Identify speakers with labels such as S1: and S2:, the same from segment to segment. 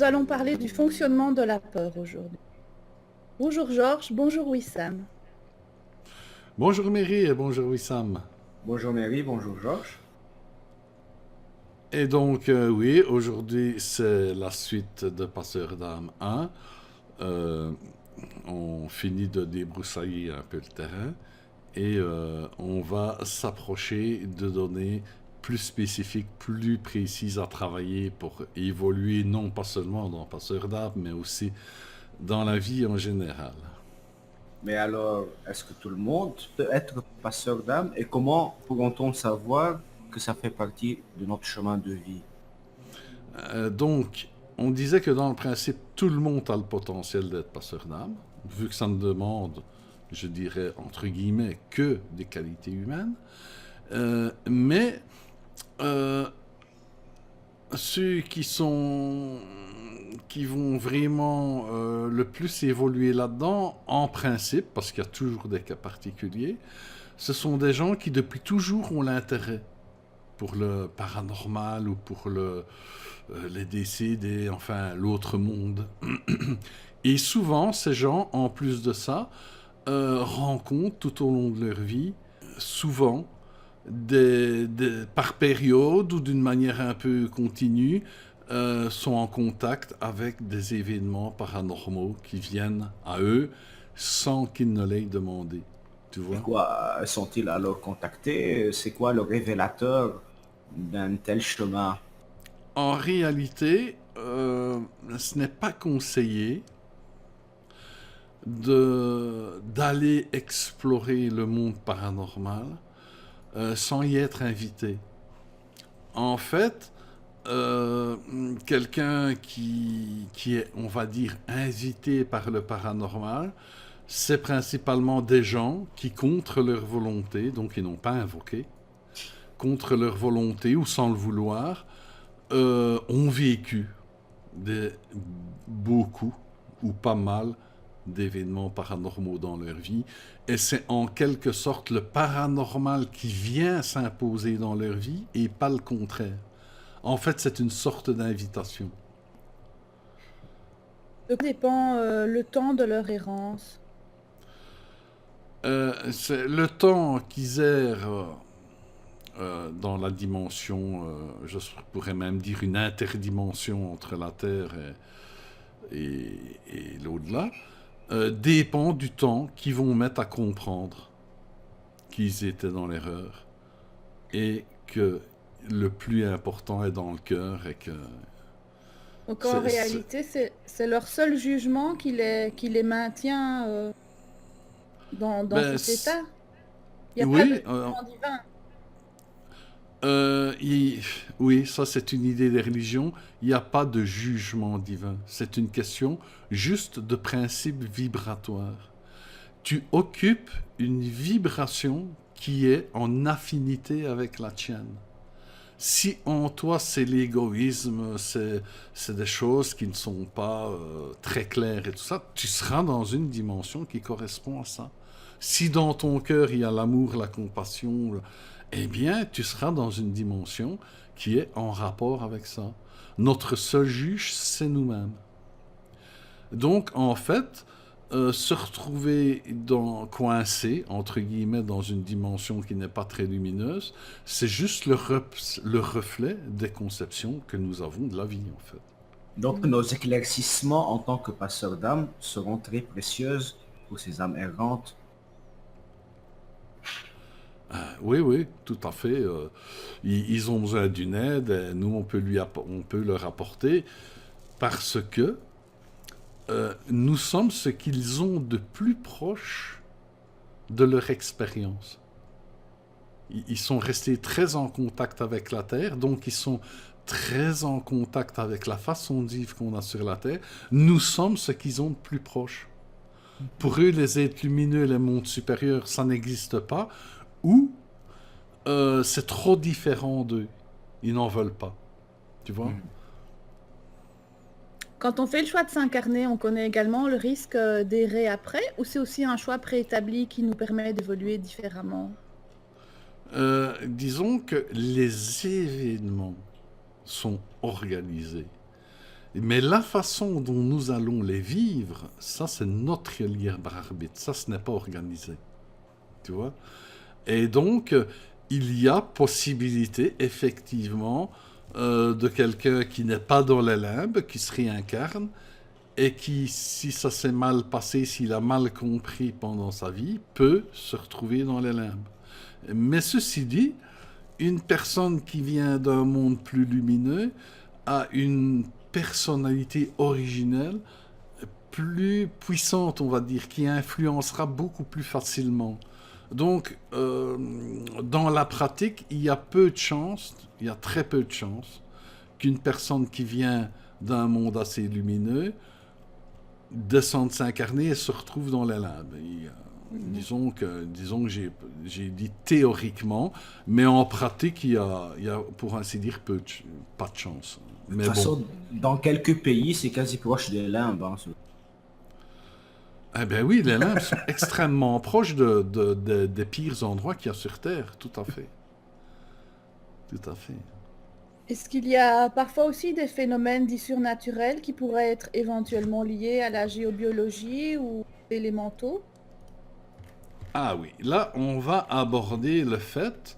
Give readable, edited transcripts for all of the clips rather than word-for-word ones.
S1: Nous allons parler du fonctionnement de la peur aujourd'hui. Bonjour Georges, bonjour Wissam.
S2: Bonjour Mary et bonjour Wissam.
S3: Bonjour Mary, bonjour Georges.
S2: Et donc, oui, aujourd'hui c'est la suite de Passeur d'âme 1. Euh, on finit de débroussailler un peu le terrain et on va s'approcher de données plus spécifiques, plus précises à travailler pour évoluer non pas seulement dans Passeur d'âme, mais aussi dans la vie en général.
S3: Mais alors, est-ce que tout le monde peut être passeur d'âme et comment pourront-on savoir que ça fait partie de notre chemin de vie?
S2: Donc, on disait que dans le principe, tout le monde a le potentiel d'être passeur d'âme, vu que ça ne demande, je dirais, entre guillemets, que des qualités humaines. Mais ceux qui vont vraiment le plus évoluer là-dedans, en principe, parce qu'il y a toujours des cas particuliers, ce sont des gens qui depuis toujours ont l'intérêt pour le paranormal ou pour les décédés, enfin l'autre monde. Et souvent, ces gens, en plus de ça, rencontrent tout au long de leur vie, souvent, par période ou d'une manière un peu continue, sont en contact avec des événements paranormaux qui viennent à eux sans qu'ils ne l'aient demandé. Tu
S3: Et
S2: vois?
S3: quoi, sont-ils alors contactés? C'est quoi le révélateur d'un tel chemin?
S2: En réalité, ce n'est pas conseillé d'aller explorer le monde paranormal sans y être invité. En fait, quelqu'un qui est, on va dire, invité par le paranormal, c'est principalement des gens qui, contre leur volonté, donc ils n'ont pas invoqué, contre leur volonté ou sans le vouloir, ont vécu des, beaucoup ou pas mal d'événements paranormaux dans leur vie. Et c'est en quelque sorte le paranormal qui vient s'imposer dans leur vie et pas le contraire. En fait, c'est une sorte d'invitation.
S1: De quoi dépend le temps de leur errance?
S2: C'est le temps qu'ils errent dans la dimension, je pourrais même dire une interdimension entre la Terre et l'au-delà, dépend du temps qu'ils vont mettre à comprendre qu'ils étaient dans l'erreur et que le plus important est dans le cœur et que
S1: Donc en
S2: c'est-
S1: réalité, c'est leur seul jugement qui les maintient dans
S2: ben,
S1: cet état. Il n'y a pas de
S2: oui,
S1: jugement divin.
S2: euh, il- oui, ça c'est une idée des religions. Il n'y a pas de jugement divin. C'est une question juste de principe vibratoire. Tu occupes une vibration qui est en affinité avec la tienne. Si en toi c'est l'égoïsme, c'est des choses qui ne sont pas très claires et tout ça, tu seras dans une dimension qui correspond à ça. Si dans ton cœur il y a l'amour, la compassion, eh bien tu seras dans une dimension qui est en rapport avec ça. Notre seul juge, c'est nous-mêmes. Donc en fait, se retrouver coincé, entre guillemets, dans une dimension qui n'est pas très lumineuse, c'est juste le reflet des conceptions que nous avons de la vie, en fait.
S3: Donc nos éclaircissements en tant que passeurs d'âme seront très précieuses pour ces âmes errantes.
S2: Oui, oui, tout à fait. Ils ont besoin d'une aide, et nous, on peut leur apporter parce que nous sommes ce qu'ils ont de plus proche de leur expérience. Ils sont restés très en contact avec la Terre, donc ils sont très en contact avec la façon de vivre qu'on a sur la Terre. Nous sommes ce qu'ils ont de plus proche. Pour eux, les êtres lumineux et les mondes supérieurs, ça n'existe pas, ou c'est trop différent d'eux. Ils n'en veulent pas. Tu vois?
S1: Quand on fait le choix de s'incarner, on connaît également le risque d'errer après, ou c'est aussi un choix préétabli qui nous permet d'évoluer différemment?
S2: Disons que les événements sont organisés. Mais la façon dont nous allons les vivre, ça c'est notre libre arbitre, ça ce n'est pas organisé. Tu vois? Et donc, il y a possibilité, effectivement, de quelqu'un qui n'est pas dans les limbes, qui se réincarne, et qui, si ça s'est mal passé, s'il a mal compris pendant sa vie, peut se retrouver dans les limbes. Mais ceci dit, une personne qui vient d'un monde plus lumineux a une personnalité originelle plus puissante, on va dire, qui influencera beaucoup plus facilement. Donc, dans la pratique, il y a peu de chances, il y a très peu de chances qu'une personne qui vient d'un monde assez lumineux descende s'incarner et se retrouve dans les limbes. Disons que j'ai dit théoriquement, mais en pratique, il y a pour ainsi dire, pas de chance.
S3: De
S2: Mais
S3: toute
S2: bon.
S3: façon, dans quelques pays, c'est quasi proche des limbes. Hein.
S2: Eh bien oui, les limbes sont extrêmement proches des pires endroits qu'il y a sur Terre, tout à fait. Tout à fait.
S1: Est-ce qu'il y a parfois aussi des phénomènes dits surnaturels qui pourraient être éventuellement liés à la géobiologie ou élémentaux?
S2: Ah oui, là, on va aborder le fait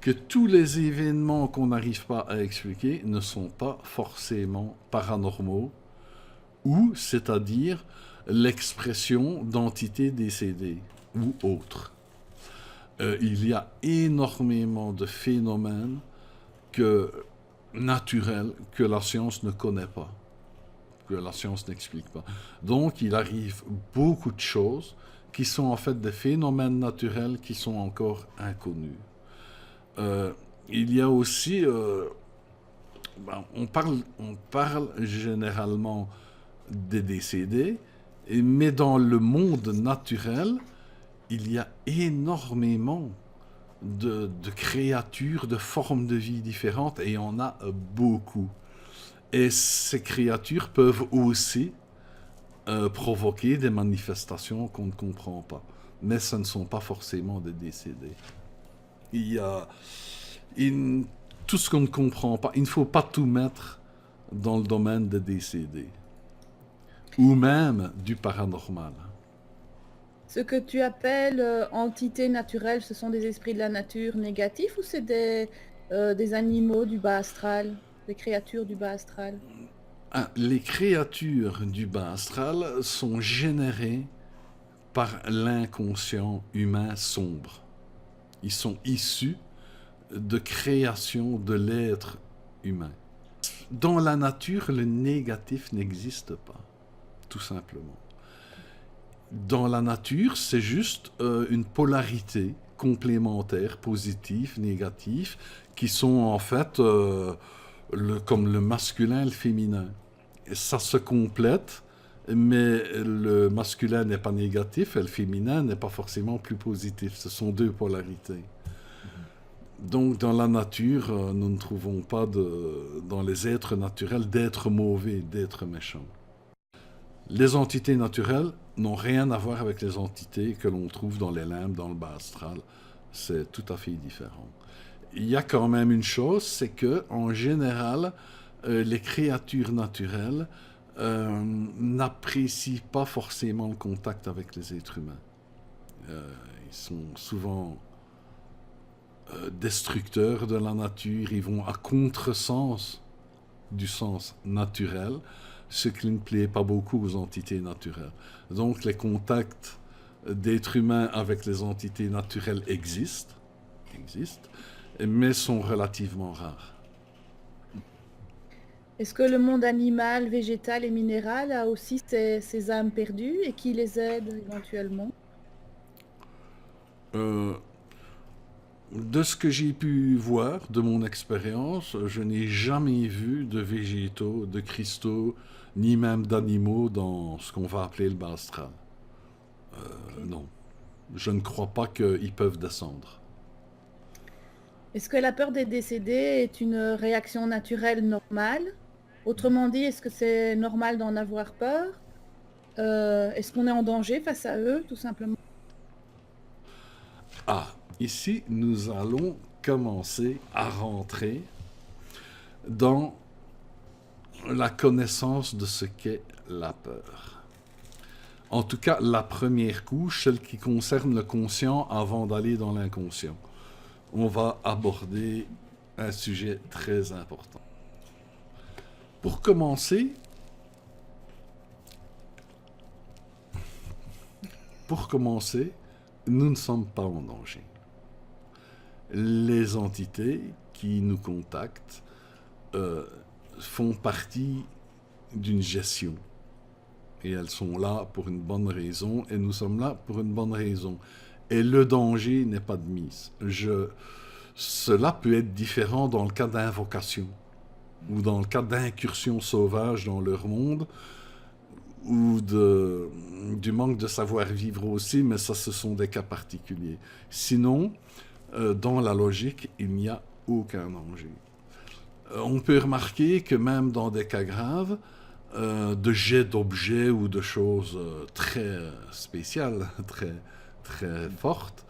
S2: que tous les événements qu'on n'arrive pas à expliquer ne sont pas forcément paranormaux, ou, c'est-à-dire, l'expression d'entités décédées ou autres. Il y a énormément de phénomènes naturels que la science ne connaît pas, que la science n'explique pas. Donc, il arrive beaucoup de choses qui sont en fait des phénomènes naturels qui sont encore inconnus. Il y a aussi, on parle généralement des décédés, mais dans le monde naturel, il y a énormément de créatures, de formes de vie différentes, et il y en a beaucoup. Et ces créatures peuvent aussi provoquer des manifestations qu'on ne comprend pas. Mais ce ne sont pas forcément des décédés. Il y a tout ce qu'on ne comprend pas. Il ne faut pas tout mettre dans le domaine des décédés. Ou même du paranormal.
S1: Ce que tu appelles entités naturelles, ce sont des esprits de la nature négatifs ou c'est des animaux du bas astral, des créatures du bas astral?
S2: Les créatures du bas astral sont générées par l'inconscient humain sombre. Ils sont issus de création de l'être humain. Dans la nature, le négatif n'existe pas, tout simplement. Dans la nature, c'est juste une polarité complémentaire, positive, négative, qui sont en fait comme le masculin et le féminin. Et ça se complète, mais le masculin n'est pas négatif et le féminin n'est pas forcément plus positif. Ce sont deux polarités. Donc, dans la nature, nous ne trouvons pas dans les êtres naturels d'êtres mauvais, d'êtres méchants. Les entités naturelles n'ont rien à voir avec les entités que l'on trouve dans les limbes, dans le bas astral. C'est tout à fait différent. Il y a quand même une chose, c'est que, en général, les créatures naturelles n'apprécient pas forcément le contact avec les êtres humains. Ils sont souvent destructeurs de la nature, ils vont à contresens du sens naturel, ce qui ne plaît pas beaucoup aux entités naturelles. Donc les contacts d'êtres humains avec les entités naturelles existent, mais sont relativement rares.
S1: Est-ce que le monde animal, végétal et minéral a aussi ses âmes perdues et qui les aide éventuellement?
S2: De ce que j'ai pu voir, de mon expérience, je n'ai jamais vu de végétaux, de cristaux, ni même d'animaux dans ce qu'on va appeler le bas astral. Non. Je ne crois pas qu'ils peuvent descendre.
S1: Est-ce que la peur des décédés est une réaction naturelle normale? Autrement dit, est-ce que c'est normal d'en avoir peur? Est-ce qu'on est en danger face à eux, tout simplement?
S2: Ah, ici, nous allons commencer à rentrer dans la connaissance de ce qu'est la peur. En tout cas, la première couche, celle qui concerne le conscient avant d'aller dans l'inconscient. On va aborder un sujet très important. Pour commencer, nous ne sommes pas en danger. Les entités qui nous contactent font partie d'une gestion. Et elles sont là pour une bonne raison, et nous sommes là pour une bonne raison. Et le danger n'est pas de mise. Cela peut être différent dans le cas d'invocation, ou dans le cas d'incursion sauvage dans leur monde, ou du manque de savoir-vivre aussi, mais ça, ce sont des cas particuliers. Sinon, dans la logique, il n'y a aucun danger. On peut remarquer que même dans des cas graves, de jets d'objets ou de choses très spéciales, très, très fortes,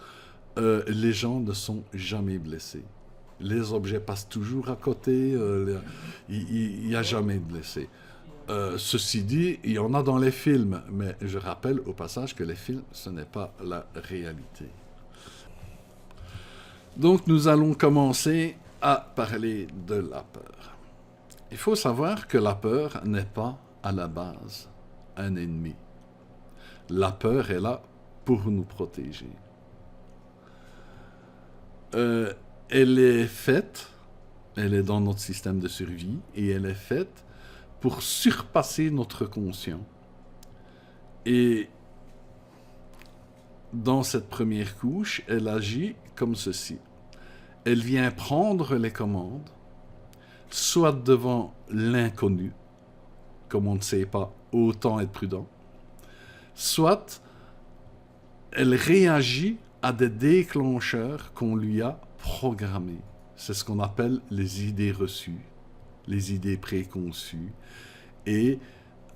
S2: les gens ne sont jamais blessés. Les objets passent toujours à côté, il n'y a jamais de blessés. Ceci dit, il y en a dans les films, mais je rappelle au passage que les films, ce n'est pas la réalité. Donc nous allons commencer à parler de la peur. Il faut savoir que la peur n'est pas à la base un ennemi. La peur est là pour nous protéger. Elle est faite, elle est dans notre système de survie, et elle est faite pour surpasser notre conscient. Et dans cette première couche, elle agit comme ceci. Elle vient prendre les commandes, soit devant l'inconnu, comme on ne sait pas, autant être prudent, soit elle réagit à des déclencheurs qu'on lui a programmés. C'est ce qu'on appelle les idées reçues, les idées préconçues et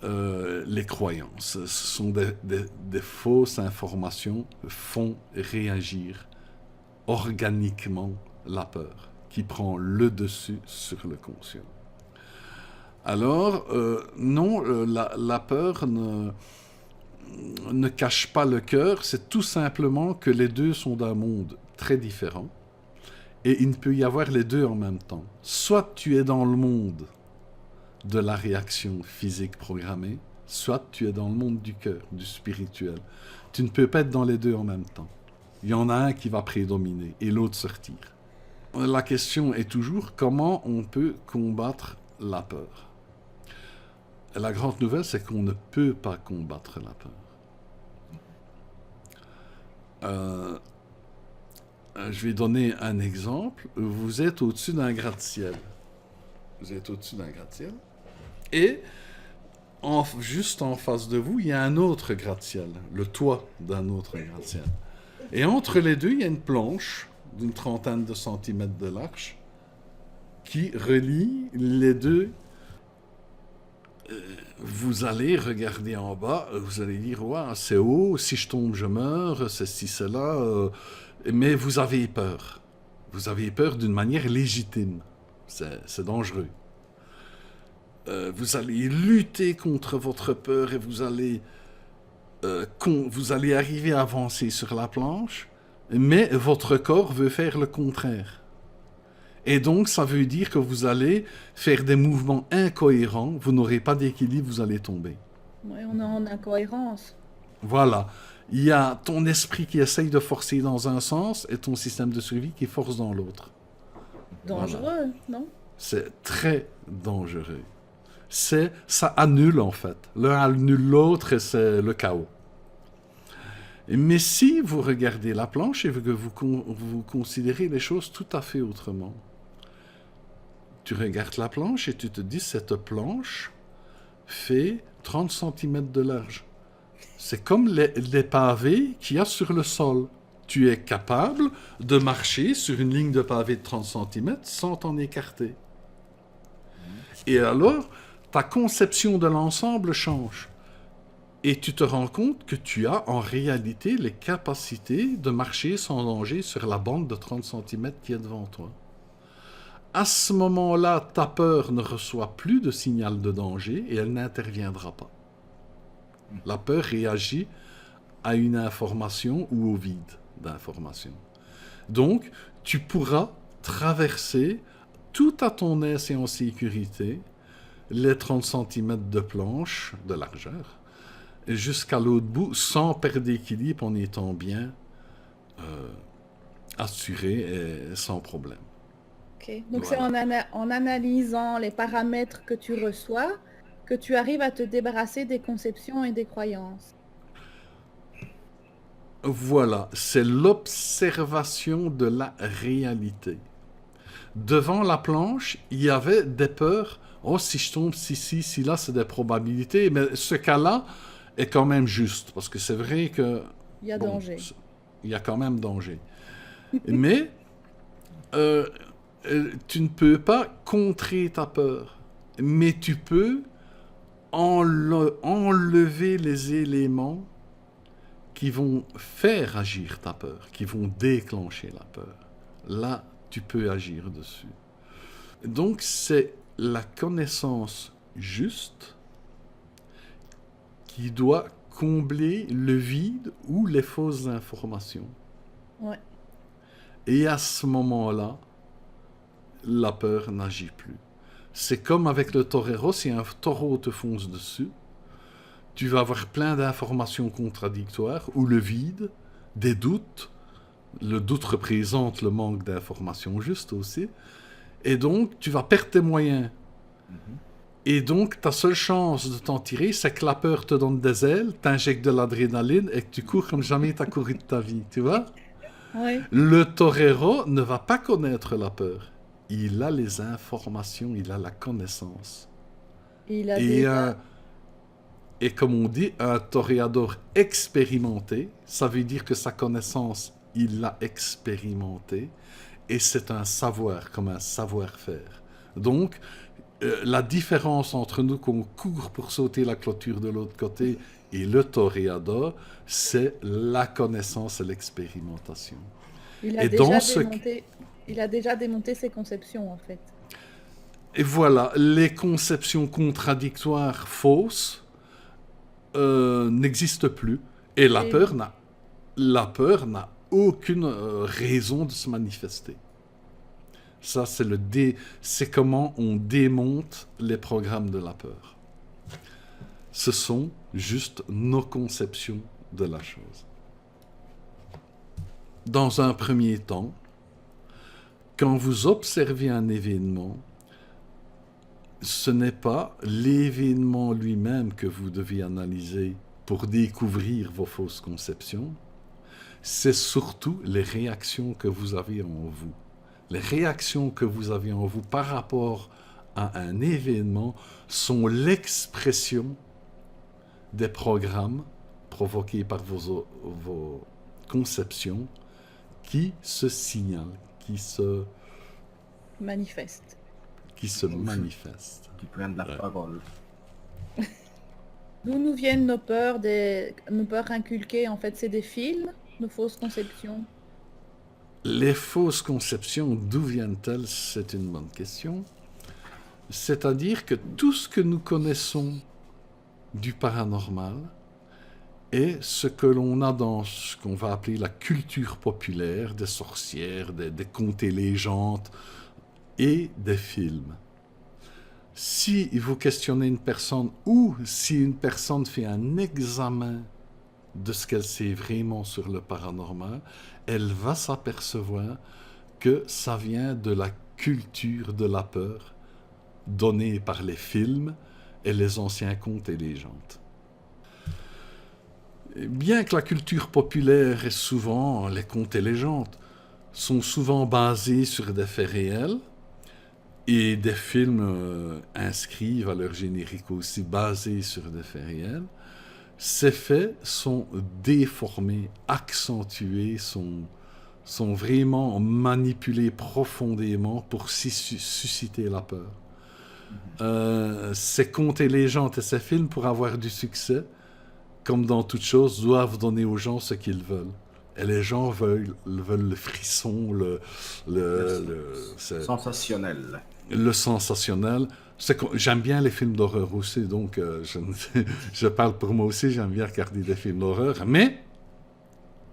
S2: les croyances. Ce sont des fausses informations qui font réagir organiquement la peur, qui prend le dessus sur le conscient. Alors, non, la peur ne cache pas le cœur, c'est tout simplement que les deux sont d'un monde très différent, et il ne peut y avoir les deux en même temps. Soit tu es dans le monde de la réaction physique programmée, soit tu es dans le monde du cœur, du spirituel. Tu ne peux pas être dans les deux en même temps. Il y en a un qui va prédominer et l'autre sortir. La question est toujours comment on peut combattre la peur. Et la grande nouvelle, c'est qu'on ne peut pas combattre la peur. Je vais donner un exemple. Vous êtes au-dessus d'un gratte-ciel. Et juste en face de vous, il y a un autre gratte-ciel, le toit d'un autre gratte-ciel. Et entre les deux, il y a une planche d'une 30aine de centimètres de large qui relie les deux. Vous allez regarder en bas, vous allez dire « c'est haut, si je tombe, je meurs, c'est ci, c'est là. » Mais vous avez peur. Vous avez peur d'une manière légitime. C'est dangereux. Vous allez lutter contre votre peur et vous allez arriver à avancer sur la planche, mais votre corps veut faire le contraire. Et donc, ça veut dire que vous allez faire des mouvements incohérents, vous n'aurez pas d'équilibre, vous allez tomber.
S1: Oui, on est en incohérence.
S2: Voilà. Il y a ton esprit qui essaye de forcer dans un sens et ton système de survie qui force dans l'autre.
S1: Dangereux, voilà. Non?
S2: C'est très dangereux. Ça annule, en fait. L'un annule l'autre et c'est le chaos. Mais si vous regardez la planche et que vous considérez les choses tout à fait autrement, tu regardes la planche et tu te dis, cette planche fait 30 cm de large. C'est comme les pavés qu'il y a sur le sol. Tu es capable de marcher sur une ligne de pavé de 30 cm sans t'en écarter. Et alors, ta conception de l'ensemble change. Et tu te rends compte que tu as en réalité les capacités de marcher sans danger sur la bande de 30 cm qui est devant toi. À ce moment-là, ta peur ne reçoit plus de signal de danger et elle n'interviendra pas. La peur réagit à une information ou au vide d'information. Donc, tu pourras traverser tout à ton aise et en sécurité les 30 cm de planche de largeur jusqu'à l'autre bout sans perdre d'équilibre en étant bien assuré et sans problème.
S1: Ok. Donc
S2: Voilà.
S1: c'est en analysant les paramètres que tu reçois que tu arrives à te débarrasser des conceptions et des croyances.
S2: Voilà, c'est l'observation de la réalité. Devant la planche, il y avait des peurs. Oh, si je tombe, si là, c'est des probabilités. Mais ce cas-là est quand même juste, parce que c'est vrai que,
S1: Il y a
S2: bon,
S1: danger.
S2: il y a quand même danger. Mais euh, tu ne peux pas contrer ta peur, mais tu peux enlever les éléments qui vont faire agir ta peur, qui vont déclencher la peur. Là, tu peux agir dessus. Donc, c'est la connaissance juste qui doit combler le vide ou les fausses informations.
S1: Ouais.
S2: Et à ce moment-là, la peur n'agit plus. C'est comme avec le torero, si un taureau te fonce dessus, tu vas avoir plein d'informations contradictoires ou le vide, des doutes. Le doute représente le manque d'informations justes aussi. Et donc, tu vas perdre tes moyens. Et donc, ta seule chance de t'en tirer, c'est que la peur te donne des ailes, t'injecte de l'adrénaline et que tu cours comme jamais tu as couru de ta vie, tu vois?
S1: Ouais.
S2: Le torero ne va pas connaître la peur. Il a les informations, il a la connaissance.
S1: Il a
S2: Et,
S1: déjà...
S2: et comme on dit, un toréador expérimenté, ça veut dire que sa connaissance, il l'a expérimentée. Et c'est un savoir, comme un savoir-faire. Donc, la différence entre nous qu'on court pour sauter la clôture de l'autre côté et le toréador, c'est la connaissance et l'expérimentation.
S1: Il a
S2: Et
S1: déjà
S2: dans ce...
S1: démonté... Il a déjà démonté ses conceptions, en fait.
S2: Et voilà, les conceptions contradictoires fausses n'existent plus. Et
S1: Et
S2: la peur n'a aucune raison de se manifester. Ça, c'est comment on démonte les programmes de la peur. Ce sont juste nos conceptions de la chose. Dans un premier temps, quand vous observez un événement, ce n'est pas l'événement lui-même que vous devez analyser pour découvrir vos fausses conceptions, c'est surtout les réactions que vous avez en vous. Les réactions que vous avez en vous par rapport à un événement sont l'expression des programmes provoqués par vos conceptions qui se signalent, qui se
S1: manifeste.
S2: manifestent.
S3: Qui prennent la parole.
S1: D'où nous viennent nos peurs, nos peurs inculquées? En fait, c'est des films, nos fausses conceptions.
S2: Les fausses conceptions, d'où viennent-elles? C'est une bonne question. C'est-à-dire que tout ce que nous connaissons du paranormal est ce que l'on a dans ce qu'on va appeler la culture populaire, des sorcières, des contes et légendes et des films. Si vous questionnez une personne ou si une personne fait un examen de ce qu'elle sait vraiment sur le paranormal, elle va s'apercevoir que ça vient de la culture de la peur donnée par les films et les anciens contes et légendes. Bien que la culture populaire est souvent, les contes et légendes, sont souvent basés sur des faits réels, et des films inscrivent à leur générique aussi basés sur des faits réels, ces faits sont déformés, accentués, sont vraiment manipulés profondément pour susciter la peur. Ces contes et légendes et ces films, pour avoir du succès, comme dans toute chose, doivent donner aux gens ce qu'ils veulent. Et les gens veulent le frisson,
S3: Sensationnel.
S2: le sensationnel. J'aime bien les films d'horreur aussi, donc je parle pour moi aussi, j'aime bien regarder des films d'horreur, mais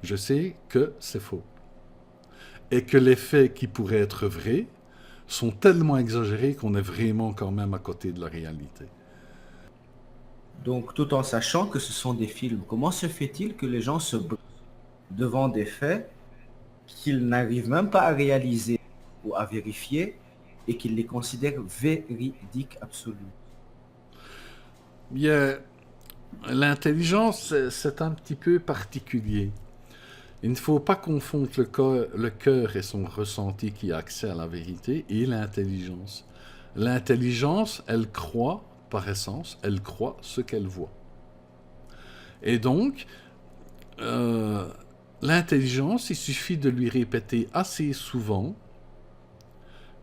S2: je sais que c'est faux. Et que les faits qui pourraient être vrais sont tellement exagérés qu'on est vraiment quand même à côté de la réalité.
S3: Donc, tout en sachant que ce sont des films, comment se fait-il que les gens se brisent devant des faits qu'ils n'arrivent même pas à réaliser ou à vérifier et qu'ils les considèrent véridiques absolus?
S2: Il y a- L'intelligence, c'est un petit peu particulier. Il ne faut pas confondre le cœur et son ressenti qui a accès à la vérité et l'intelligence. L'intelligence, elle croit, par essence, elle croit ce qu'elle voit. Et donc, l'intelligence, il suffit de lui répéter assez souvent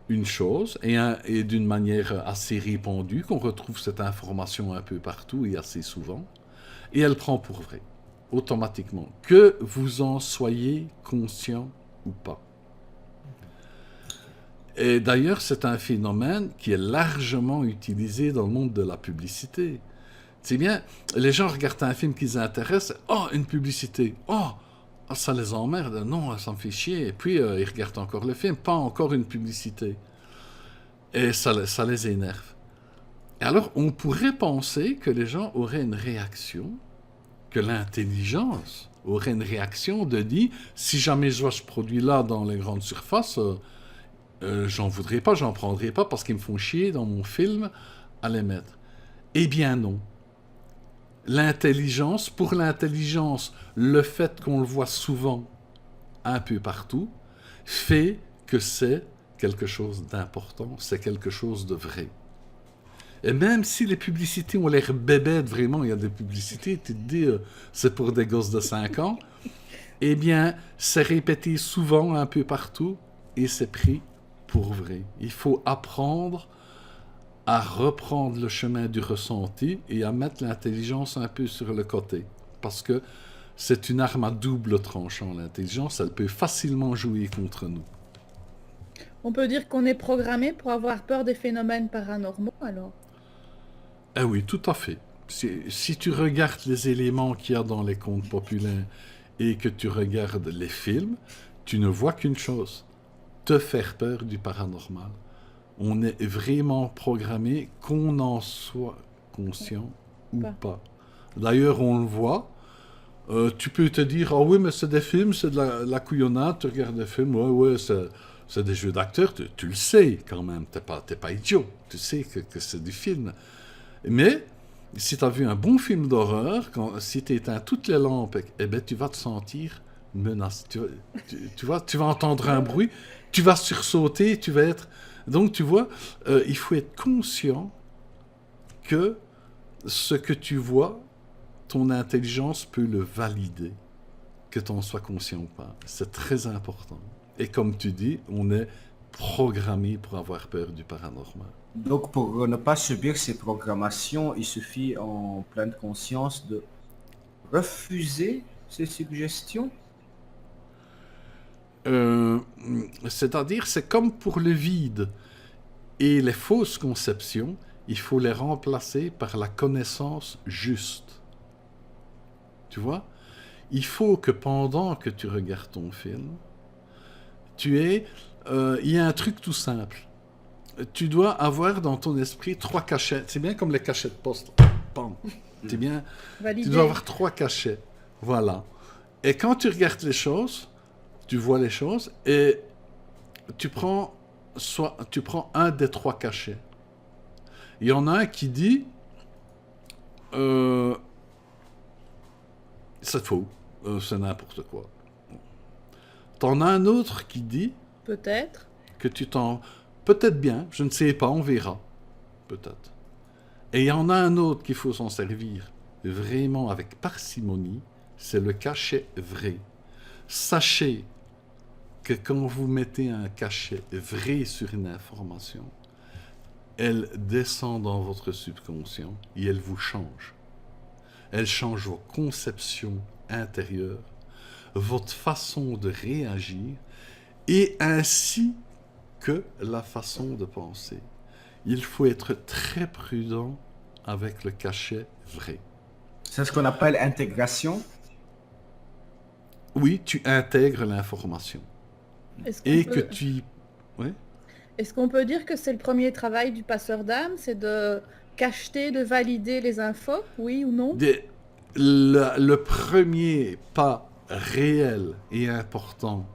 S2: une chose et d'une manière assez répandue, qu'on retrouve cette information un peu partout et assez souvent, et elle prend pour vrai, automatiquement, que vous en soyez conscient ou pas. Et d'ailleurs, c'est un phénomène qui est largement utilisé dans le monde de la publicité. C'est bien, les gens regardent un film qui les intéresse, oh, une publicité, oh, ça les emmerde, non, ça me fait chier, et puis ils regardent encore le film, pas encore une publicité. Et ça les énerve. Et alors, on pourrait penser que les gens auraient une réaction, que l'intelligence aurait une réaction de dire, si jamais je vois ce produit-là dans les grandes surfaces, j'en voudrais pas, j'en prendrais pas parce qu'ils me font chier dans mon film à les mettre. Eh bien non. Pour l'intelligence, le fait qu'on le voit souvent, un peu partout, fait que c'est quelque chose d'important, c'est quelque chose de vrai. Et même si les publicités ont l'air bébêtes, vraiment, il y a des publicités, tu te dis, c'est pour des gosses de 5 ans, eh bien, c'est répété souvent, un peu partout, et c'est pris pour vrai. Il faut apprendre à reprendre le chemin du ressenti et à mettre l'intelligence un peu sur le côté. Parce que c'est une arme à double tranchant, l'intelligence, elle peut facilement jouer contre nous.
S1: On peut dire qu'on est programmé pour avoir peur des phénomènes paranormaux, alors.
S2: Eh oui, tout à fait. Si tu regardes les éléments qu'il y a dans les contes populaires et que tu regardes les films, tu ne vois qu'une chose, te faire peur du paranormal. On est vraiment programmé, qu'on en soit conscient ou pas. D'ailleurs, on le voit. Tu peux te dire, ah oui, mais c'est des films, c'est de la couillonnade, tu regardes des films, ouais, c'est des jeux d'acteurs, tu le sais quand même, t'es pas idiot, tu sais que c'est du film. Mais, si tu as vu un bon film d'horreur, si tu éteins toutes les lampes, eh ben, tu vas te sentir menacé. Tu vas entendre un bruit, tu vas sursauter, tu vas être... Donc, tu vois, il faut être conscient que ce que tu vois, ton intelligence peut le valider, que tu en sois conscient ou pas. C'est très important. Et comme tu dis, on est programmé pour avoir peur du paranormal.
S3: Donc, pour ne pas subir ces programmations, il suffit en pleine conscience de refuser ces suggestions.
S2: C'est-à-dire, c'est comme pour le vide et les fausses conceptions, il faut les remplacer par la connaissance juste. Tu vois? Il faut que pendant que tu regardes ton film, il y a un truc tout simple. Tu dois avoir dans ton esprit 3 cachets. C'est bien comme les cachets de poste. Bam. C'est bien.
S1: Validé.
S2: Tu dois avoir 3 cachets. Voilà. Et quand tu regardes les choses, tu vois les choses et tu prends un des 3 cachets. Il y en a un qui dit c'est faux, c'est n'importe quoi. T'en as un autre qui dit
S1: Peut-être.
S2: que peut-être bien, je ne sais pas, on verra. Peut-être. Et il y en a un autre qu'il faut s'en servir vraiment avec parcimonie, c'est le cachet vrai. Sachez que quand vous mettez un cachet vrai sur une information, elle descend dans votre subconscient et elle vous change. Elle change vos conceptions intérieures, votre façon de réagir et ainsi que la façon de penser. Il faut être très prudent avec le cachet vrai.
S3: C'est ce qu'on appelle intégration.
S2: Oui, tu intègres l'information.
S1: Est-ce qu'on
S2: Et
S1: peut-
S2: que tu y... Ouais.
S1: Est-ce qu'on peut dire que c'est le premier travail du passeur d'âme, c'est de cacheter, de valider les infos, oui ou non?
S2: Le premier pas réel et important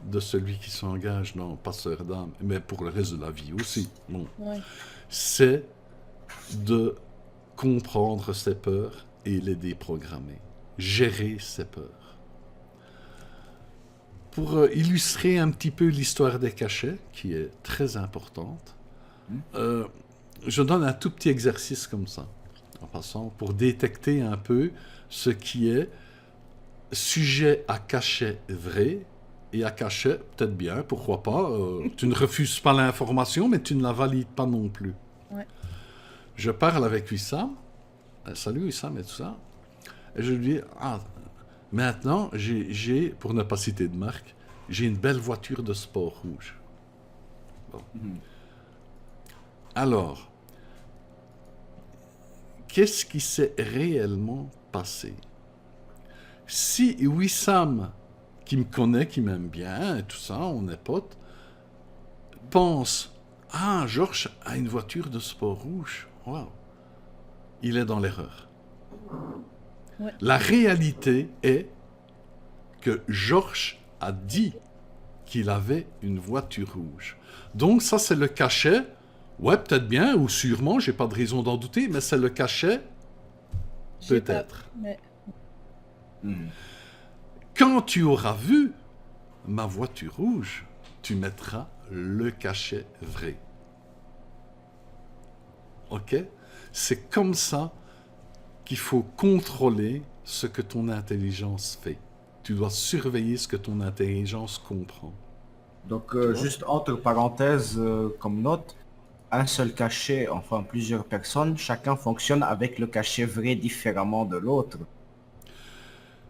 S2: de celui qui s'engage dans Passeur d'âme, mais pour le reste de la vie aussi, bon,
S1: Ouais.
S2: c'est de comprendre ses peurs et les déprogrammer, gérer ses peurs. Pour illustrer un petit peu l'histoire des cachets, qui est très importante, je donne un tout petit exercice comme ça, en passant, pour détecter un peu ce qui est sujet à cachet vrai et à cachet peut-être bien, pourquoi pas. Tu ne refuses pas l'information, mais tu ne la valides pas non plus.
S1: Ouais.
S2: Je parle avec Wissam, salut Wissam et tout ça, et je lui dis, maintenant, j'ai, pour ne pas citer de marque, j'ai une belle voiture de sport rouge. Bon. Alors, qu'est-ce qui s'est réellement passé? Si Wissam, qui me connaît, qui m'aime bien, et tout ça, on est potes, pense, Georges a une voiture de sport rouge, waouh, il est dans l'erreur.
S1: Ouais.
S2: La réalité est que Georges a dit qu'il avait une voiture rouge. Donc ça, c'est le cachet. Ouais, peut-être bien, ou sûrement, j'ai pas de raison d'en douter, mais c'est le cachet,
S1: J'ai pas-
S2: peut-être.
S1: mais-
S2: Quand tu auras vu ma voiture rouge, tu mettras le cachet vrai. Ok? C'est comme ça qu'il faut contrôler ce que ton intelligence fait. Tu dois surveiller ce que ton intelligence comprend.
S3: Donc,
S2: vois?
S3: juste entre parenthèses, comme note, un seul cachet, enfin plusieurs personnes, chacun fonctionne avec le cachet vrai différemment de l'autre.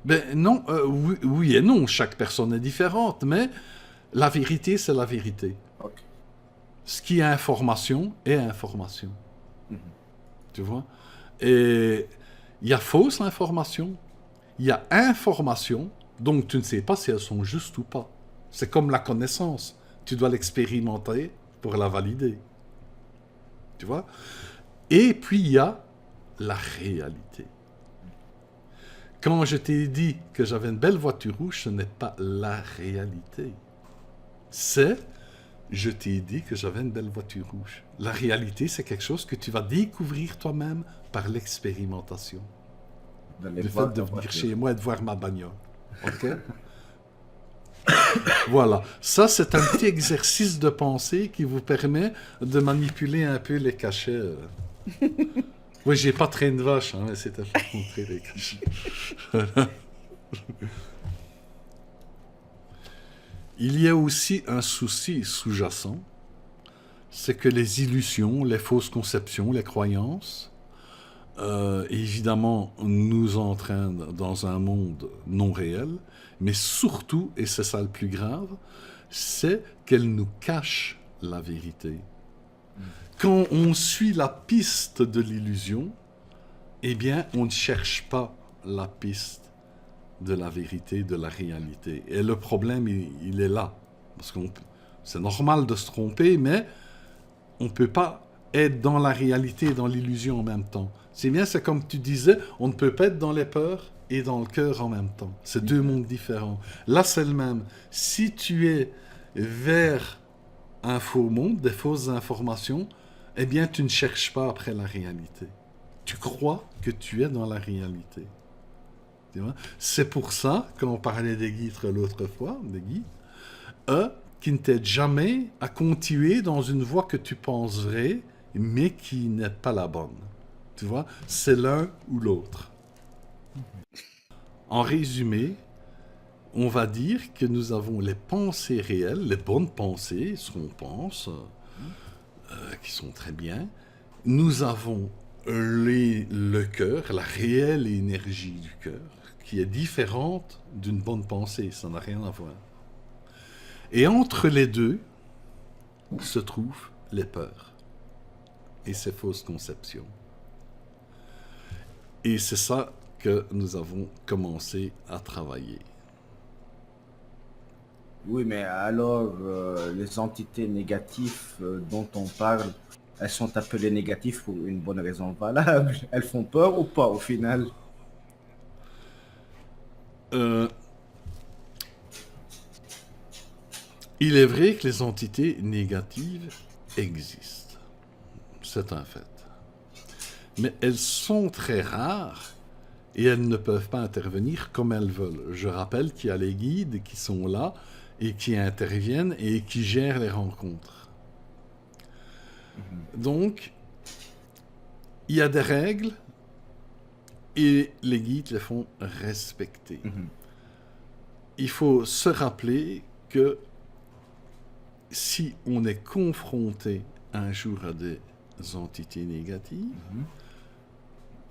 S2: Ben non, oui et non, chaque personne est différente, mais la vérité, c'est la vérité.
S3: Ok.
S2: Ce qui est information est information. Tu vois? Et il y a fausse information, il y a information, donc tu ne sais pas si elles sont justes ou pas. C'est comme la connaissance. Tu dois l'expérimenter pour la valider. Tu vois? Et puis il y a la réalité. Quand je t'ai dit que j'avais une belle voiture rouge, ce n'est pas la réalité. C'est, je t'ai dit que j'avais une belle voiture rouge. La réalité, c'est quelque chose que tu vas découvrir toi-même par l'expérimentation.
S3: D'aller
S2: Le
S3: voir
S2: fait de
S3: ta
S2: venir
S3: voiture.
S2: chez moi et de voir ma bagnole. OK? Voilà. Ça, c'est un petit exercice de pensée qui vous permet de manipuler un peu les cachets. Oui, j'ai pas traîné de vache, hein, mais c'était pour montrer les cachets. Il y a aussi un souci sous-jacent, c'est que les illusions, les fausses conceptions, les croyances, évidemment, nous entraînent dans un monde non réel, mais surtout, et c'est ça le plus grave, c'est qu'elles nous cachent la vérité. Quand on suit la piste de l'illusion, eh bien, on ne cherche pas la piste de la vérité, de la réalité. Et le problème, il est là. Parce que c'est normal de se tromper, mais on ne peut pas être dans la réalité et dans l'illusion en même temps. C'est bien, c'est comme tu disais, on ne peut pas être dans les peurs et dans le cœur en même temps. C'est deux mondes différents. Là, c'est le même. Si tu es vers un faux monde, des fausses informations, eh bien, tu ne cherches pas après la réalité. Tu crois que tu es dans la réalité. Tu vois? C'est pour ça, quand on parlait des guides l'autre fois, des guides, qui ne t'aident jamais à continuer dans une voie que tu penses vraie, mais qui n'est pas la bonne. Tu vois? C'est l'un ou l'autre. En résumé, on va dire que nous avons les pensées réelles, les bonnes pensées, ce qu'on pense, qui sont très bien. Nous avons le cœur, la réelle énergie du cœur, qui est différente d'une bonne pensée. Ça n'a rien à voir. Et entre les deux se trouvent les peurs et ces fausses conceptions. Et c'est ça que nous avons commencé à travailler.
S3: Oui, mais alors, les entités négatives dont on parle, elles sont appelées négatives pour une bonne raison valable. Elles font peur ou pas au final?
S2: Euh, il est vrai que les entités négatives existent. C'est un fait. Mais elles sont très rares et elles ne peuvent pas intervenir comme elles veulent. Je rappelle qu'il y a les guides qui sont là et qui interviennent et qui gèrent les rencontres. Donc, il y a des règles et les guides les font respecter. Il faut se rappeler que si on est confronté un jour à des entités négatives,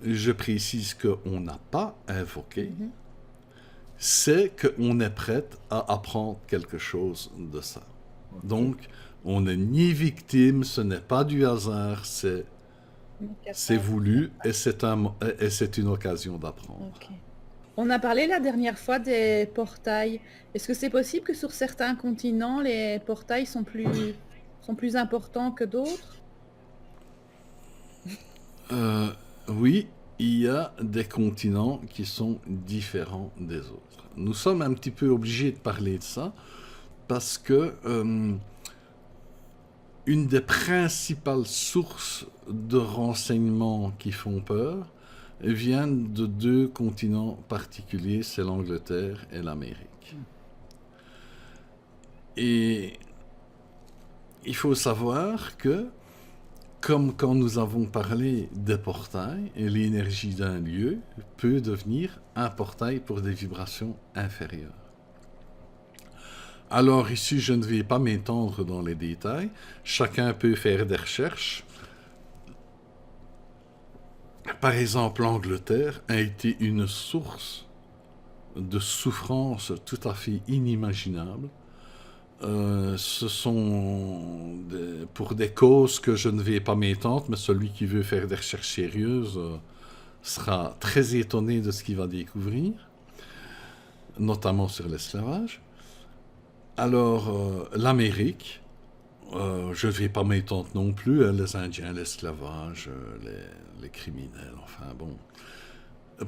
S2: je précise qu'on n'a pas invoqué, c'est qu'on est prête à apprendre quelque chose de ça. Donc, on n'est ni victime, ce n'est pas du hasard, c'est voulu et c'est une occasion d'apprendre.
S1: Ok. On a parlé la dernière fois des portails. Est-ce que c'est possible que sur certains continents, les portails sont plus importants que d'autres?
S2: Oui, il y a des continents qui sont différents des autres. Nous sommes un petit peu obligés de parler de ça parce que une des principales sources de renseignements qui font peur viennent de deux continents particuliers, c'est l'Angleterre et l'Amérique. Et il faut savoir que, comme quand nous avons parlé des portails, l'énergie d'un lieu peut devenir un portail pour des vibrations inférieures. Alors ici, je ne vais pas m'étendre dans les détails. Chacun peut faire des recherches. Par exemple, l'Angleterre a été une source de souffrance tout à fait inimaginable. Ce sont pour des causes que je ne vais pas m'étendre, mais celui qui veut faire des recherches sérieuses sera très étonné de ce qu'il va découvrir, notamment sur l'esclavage. Alors, l'Amérique, je ne vais pas m'étendre non plus, hein, les Indiens, l'esclavage, les criminels, enfin bon.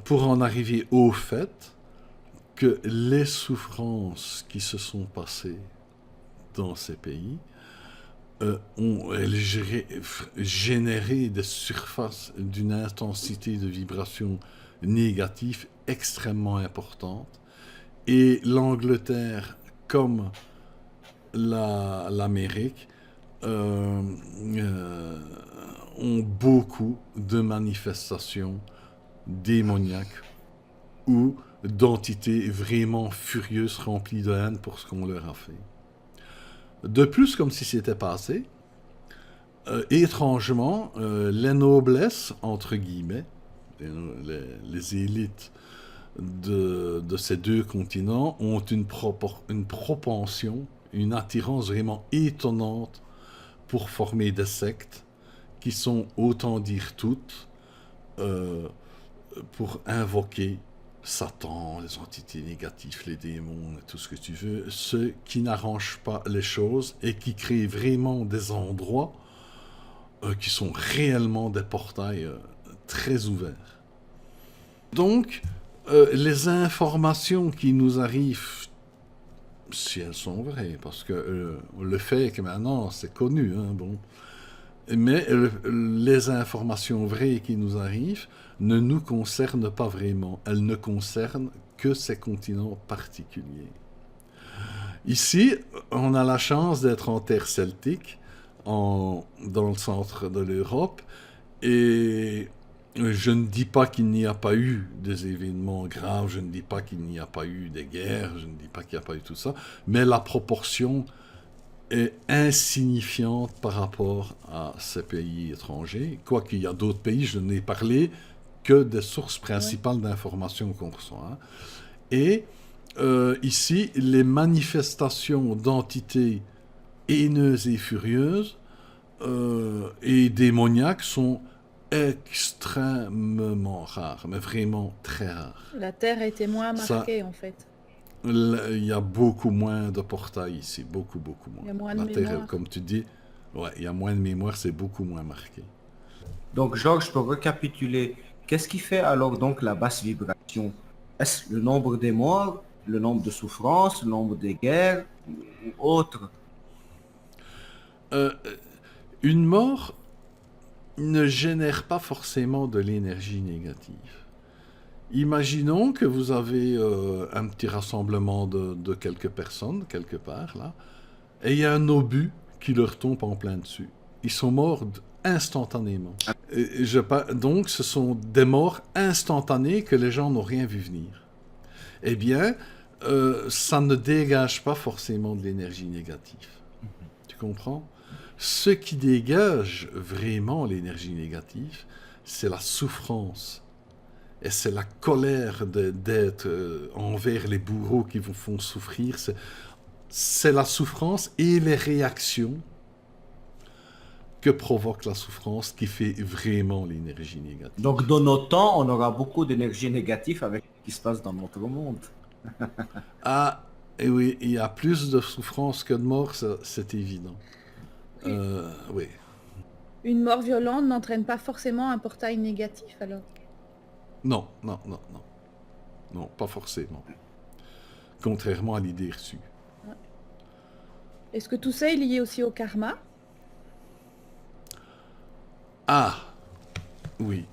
S2: Pour en arriver au fait que les souffrances qui se sont passées dans ces pays ont généré des surfaces d'une intensité de vibration négative extrêmement importante. Et l'Angleterre, comme l'Amérique, ont beaucoup de manifestations démoniaques ou d'entités vraiment furieuses remplies de haine pour ce qu'on leur a fait. De plus, comme si c'était passé, étrangement, les noblesses, entre guillemets, les élites de ces deux continents ont une propension, une attirance vraiment étonnante pour former des sectes qui sont, autant dire toutes, pour invoquer Satan, les entités négatives, les démons, et tout ce que tu veux, ceux qui n'arrangent pas les choses et qui créent vraiment des endroits qui sont réellement des portails très ouverts. Donc, les informations qui nous arrivent, si elles sont vraies, parce que le fait que maintenant c'est connu, hein, bon, mais les informations vraies qui nous arrivent ne nous concernent pas vraiment. Elles ne concernent que ces continents particuliers. Ici, on a la chance d'être en terre celtique, dans le centre de l'Europe, et je ne dis pas qu'il n'y a pas eu des événements graves, je ne dis pas qu'il n'y a pas eu des guerres, je ne dis pas qu'il n'y a pas eu tout ça, mais la proportion est insignifiante par rapport à ces pays étrangers, quoiqu'il y a d'autres pays, je n'ai parlé que des sources principales d'informations qu'on reçoit. Hein. Et ici, les manifestations d'entités haineuses et furieuses et démoniaques sont extrêmement rares, mais vraiment très rares.
S1: La Terre était moins marquée, en fait.
S2: Il y a beaucoup moins de portails ici, beaucoup moins.
S1: Il y a moins de
S2: La Terre,
S1: mémoire.
S2: comme tu dis, ouais, il y a moins de mémoire, c'est beaucoup moins marqué.
S3: Donc, Georges, pour récapituler, qu'est-ce qui fait alors donc la basse vibration? Est-ce le nombre des morts, le nombre de souffrances, le nombre des guerres ou autre?
S2: Une mort ne génère pas forcément de l'énergie négative. Imaginons que vous avez un petit rassemblement de quelques personnes, quelque part, là, et il y a un obus qui leur tombe en plein dessus. Ils sont morts instantanément. Donc, ce sont des morts instantanées que les gens n'ont rien vu venir. Eh bien, ça ne dégage pas forcément de l'énergie négative. Tu comprends? Ce qui dégage vraiment l'énergie négative, c'est la souffrance. Et c'est la colère d'être envers les bourreaux qui vous font souffrir. C'est la souffrance et les réactions que provoque la souffrance qui fait vraiment l'énergie négative.
S3: Donc, dans nos temps, on aura beaucoup d'énergie négative avec ce qui se passe dans notre monde.
S2: Ah, et oui, il y a plus de souffrance que de mort, c'est évident. Oui.
S1: Une mort violente n'entraîne pas forcément un portail négatif, alors?
S2: Non. Non, pas forcément. Contrairement à l'idée reçue.
S1: Est-ce que tout ça est lié aussi au karma?
S2: Ah, oui.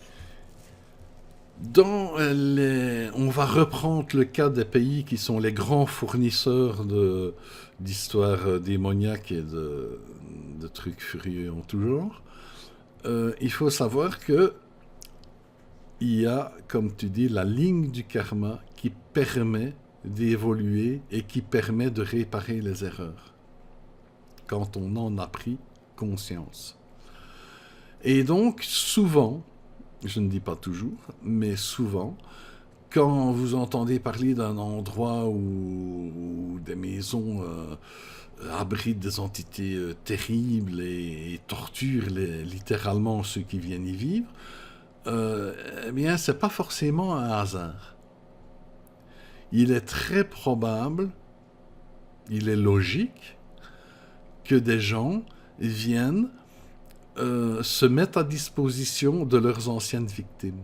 S2: On va reprendre le cas des pays qui sont les grands fournisseurs d'histoires démoniaques et de trucs furieux en tout genre. Il faut savoir que il y a, comme tu dis, la ligne du karma qui permet d'évoluer et qui permet de réparer les erreurs quand on en a pris conscience. Et donc, souvent, je ne dis pas toujours, mais souvent, quand vous entendez parler d'un endroit où des maisons abritent des entités terribles et torturent littéralement ceux qui viennent y vivre, eh bien, c'est pas forcément un hasard. Il est très probable, il est logique que des gens viennent se mettent à disposition de leurs anciennes victimes.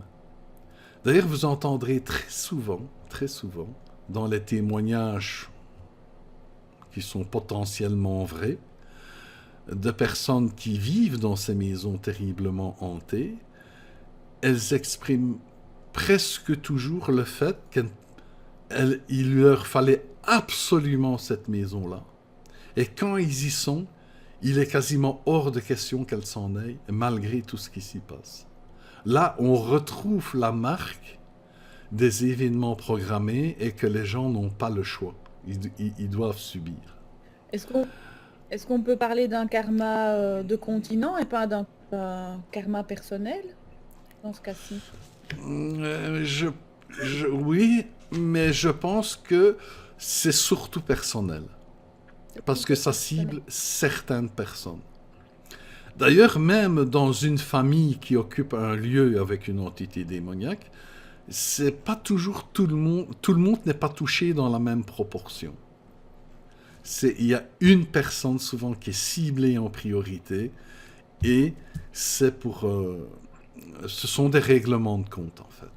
S2: D'ailleurs, vous entendrez très souvent, dans les témoignages qui sont potentiellement vrais, de personnes qui vivent dans ces maisons terriblement hantées, elles expriment presque toujours le fait qu'il leur fallait absolument cette maison-là. Et quand ils y sont, il est quasiment hors de question qu'elle s'en aille, malgré tout ce qui s'y passe. Là, on retrouve la marque des événements programmés et que les gens n'ont pas le choix. Ils doivent subir.
S1: Est-ce qu'on peut parler d'un karma de continent et pas d'un karma personnel dans ce cas-ci?
S2: Oui, mais je pense que c'est surtout personnel. Parce que ça cible certaines personnes. D'ailleurs, même dans une famille qui occupe un lieu avec une entité démoniaque, c'est pas toujours tout le monde n'est pas touché dans la même proportion. Il y a une personne souvent qui est ciblée en priorité et ce sont des règlements de compte en fait.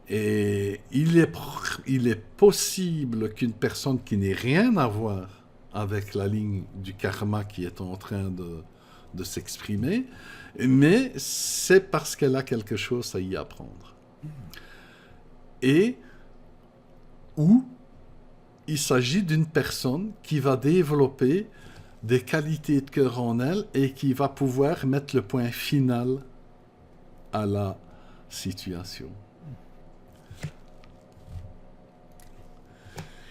S2: Et il est possible qu'une personne qui n'ait rien à voir avec la ligne du karma qui est en train de s'exprimer, mais c'est parce qu'elle a quelque chose à y apprendre. Et ou il s'agit d'une personne qui va développer des qualités de cœur en elle et qui va pouvoir mettre le point final à la situation.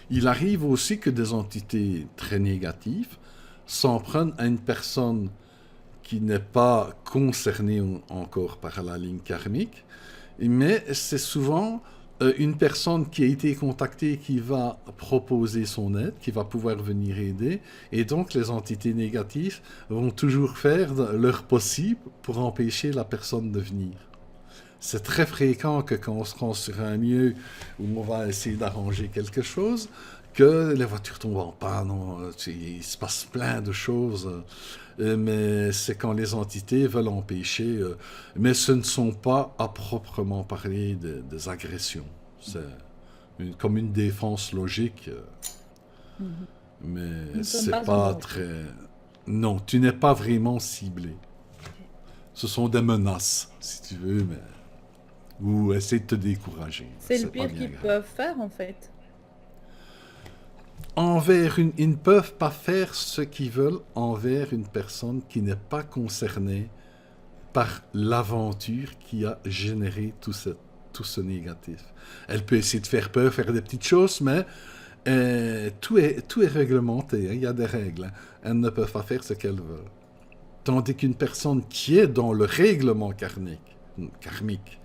S2: Il arrive aussi que des entités très négatives s'en prennent à une personne qui n'est pas concerné encore par la ligne karmique, mais c'est souvent une personne qui a été contactée qui va proposer son aide, qui va pouvoir venir aider, et donc les entités négatives vont toujours faire leur possible pour empêcher la personne de venir. C'est très fréquent que quand on se rend sur un lieu où on va essayer d'arranger quelque chose, que les voitures tombent en panne, il se passe plein de choses, mais c'est quand les entités veulent empêcher, mais ce ne sont pas à proprement parler des agressions. C'est comme une défense logique, mais
S1: Nous ne sommes
S2: c'est
S1: pas
S2: pas
S1: en
S2: très... Non, tu n'es pas vraiment ciblé. Ce sont des menaces, si tu veux, mais... ou essayer de te décourager.
S1: C'est le
S2: pas
S1: pire
S2: bien
S1: qu'ils
S2: grave.
S1: peuvent faire en fait.
S2: Ils ne peuvent pas faire ce qu'ils veulent envers une personne qui n'est pas concernée par l'aventure qui a généré tout ce négatif. Elle peut essayer de faire peur, faire des petites choses, mais tout est réglementé, hein, il y a des règles. Hein. Elles ne peuvent pas faire ce qu'elles veulent. Tandis qu'une personne qui est dans le règlement karmique,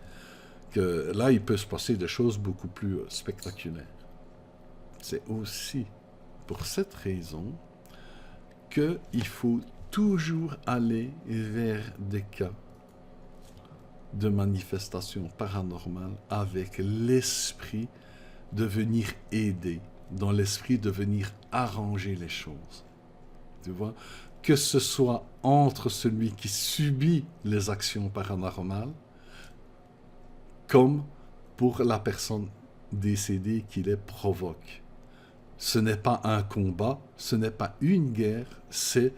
S2: que là, il peut se passer des choses beaucoup plus spectaculaires. C'est aussi pour cette raison qu'il faut toujours aller vers des cas de manifestation paranormale avec l'esprit de venir aider, dans l'esprit de venir arranger les choses. Tu vois? Que ce soit entre celui qui subit les actions paranormales, comme pour la personne décédée qui les provoque. Ce n'est pas un combat, ce n'est pas une guerre, c'est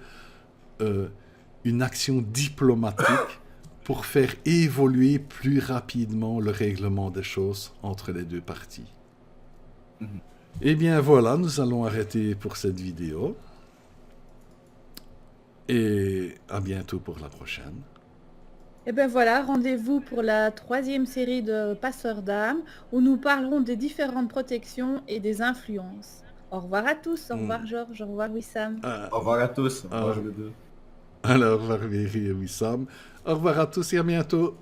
S2: une action diplomatique pour faire évoluer plus rapidement le règlement des choses entre les deux parties. Eh bien voilà, nous allons arrêter pour cette vidéo. Et à bientôt pour la prochaine.
S1: Et bien voilà, rendez-vous pour la 3e série de Passeurs d'âme où nous parlerons des différentes protections et des influences. Au revoir à tous, au revoir Georges, au revoir Wissam.
S3: Au revoir à tous. Au revoir les deux.
S2: Alors, au revoir Véry et Wissam. Au revoir à tous et à bientôt.